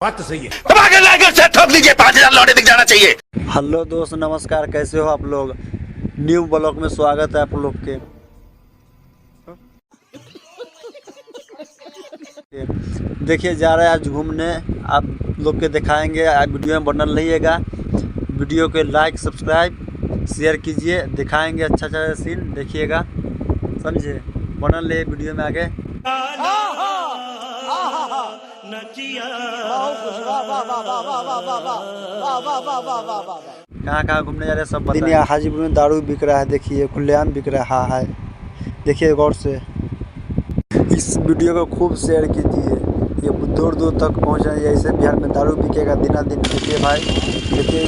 बात तो सही है। से ठोक दीजिए, 5000 लौटे दिख जाना चाहिए। हेलो दोस्त, नमस्कार। कैसे हो आप लोग? न्यू ब्लॉग में स्वागत है आप लोग के। देखिए जा रहे हैं आज घूमने, आप लोग के दिखाएंगे। आप वीडियो में बनल रहिएगा, वीडियो के लाइक सब्सक्राइब शेयर कीजिए। दिखाएंगे अच्छा अच्छा सीन, देखिएगा, समझे? बनल रहिए वीडियो में आगे। कहाँ कहाँ घूमने जा रहे हैं सब बताइए। हाजीपुर में दारू बिक रहा है, देखिए खुलेआम बिक रहा है। देखिए गौर से, इस वीडियो को खूब शेयर कीजिए, ये दूर दूर तक पहुँचे। ऐसे बिहार में दारू बिकेगा दिना दिन। देखिए भाई, देखिए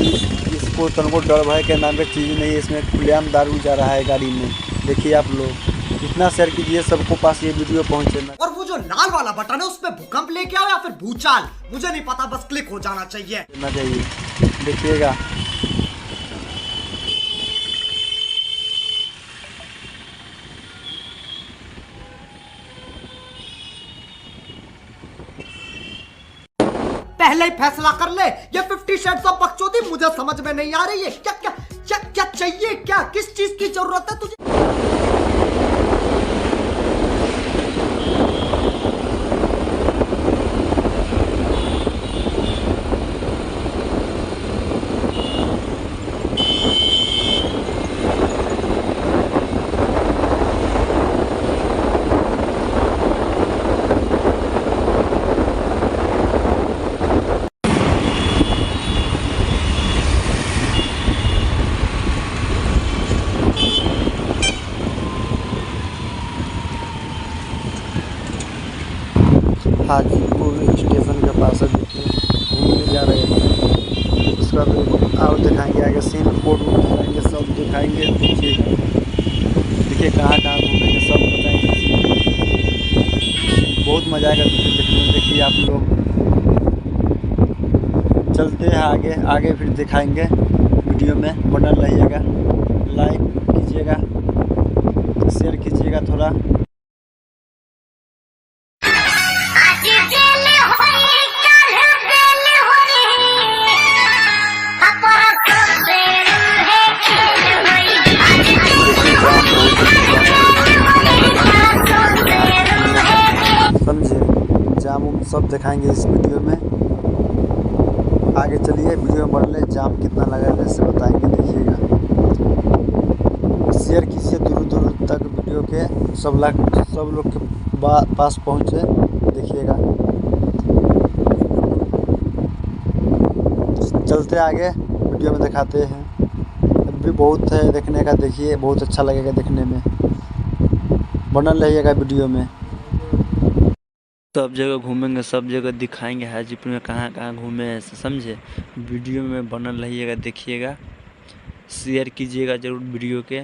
इसको तनको डर भय के नाम पे चीज़ नहीं है, इसमें खुलेआम दारू जा रहा है गाड़ी में। देखिए आप लोग इतना शेयर कीजिए, सबको पास ये वीडियो पहुँचे। और वो जो लाल वाला बटन है उस पे भूकंप लेके आओ या फिर भूचाल, मुझे नहीं पता, बस क्लिक हो जाना चाहिए। देखिएगा। पहले ही फैसला कर ले, ये 50 शेड्स ऑफ बकचोदी मुझे समझ में नहीं आ रही है। क्या क्या क्या क्या चाहिए, क्या किस चीज की जरूरत है तुझे? हाजीपुर स्टेशन के पास घूमने जा रहे हैं। उसका भी और दिखाएंगे आगे सीन, कोड दिखाएंगे, सब दिखाएंगे। देखिए कहाँ कहाँ घूमेंगे सब बताएंगे। बहुत मज़ा आएगा देखने में। देखिए आप लोग, चलते हैं आगे आगे, फिर दिखाएंगे वीडियो में। बनल रहिएगा, लाइक कीजिएगा, शेयर कीजिएगा थोड़ा। समझे? जाम सब दिखाएंगे इस वीडियो में। आगे चलिए, वीडियो में बढ़ ले, जाम कितना लगा है इससे बताएंगे। देखिएगा, शेयर कीजिए दूर दूर तक वीडियो के, सब लोग के पास पहुँचे। देखिएगा, चलते आगे वीडियो में दिखाते हैं। अभी बहुत है देखने का, देखिए बहुत अच्छा लगेगा देखने में। बनल रहिएगा वीडियो में। सब जगह घूमेंगे, सब जगह दिखाएंगे हाजीपुर में कहाँ कहाँ घूमे हैं, समझे? वीडियो में बनल रहिएगा, देखिएगा, शेयर कीजिएगा जरूर वीडियो के,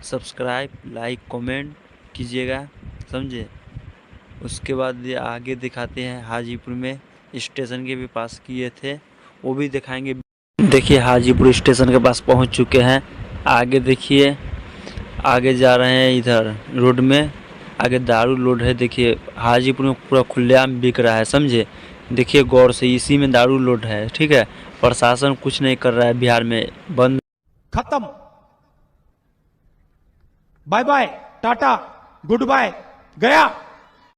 सब्सक्राइब लाइक कमेंट कीजिएगा, समझे? उसके बाद ये आगे दिखाते हैं। हाजीपुर में स्टेशन के भी पास किए थे, वो भी दिखाएंगे। देखिए हाजीपुर स्टेशन के पास पहुंच चुके हैं। आगे देखिए, आगे जा रहे हैं, इधर रोड में आगे दारू लोड है। देखिए हाजीपुर में पूरा खुलेआम बिक रहा है, समझे? देखिए गौर से, इसी में दारू लोड है, ठीक है? प्रशासन कुछ नहीं कर रहा है बिहार में, बंद। खत्म, bye bye, tata, goodbye, गया।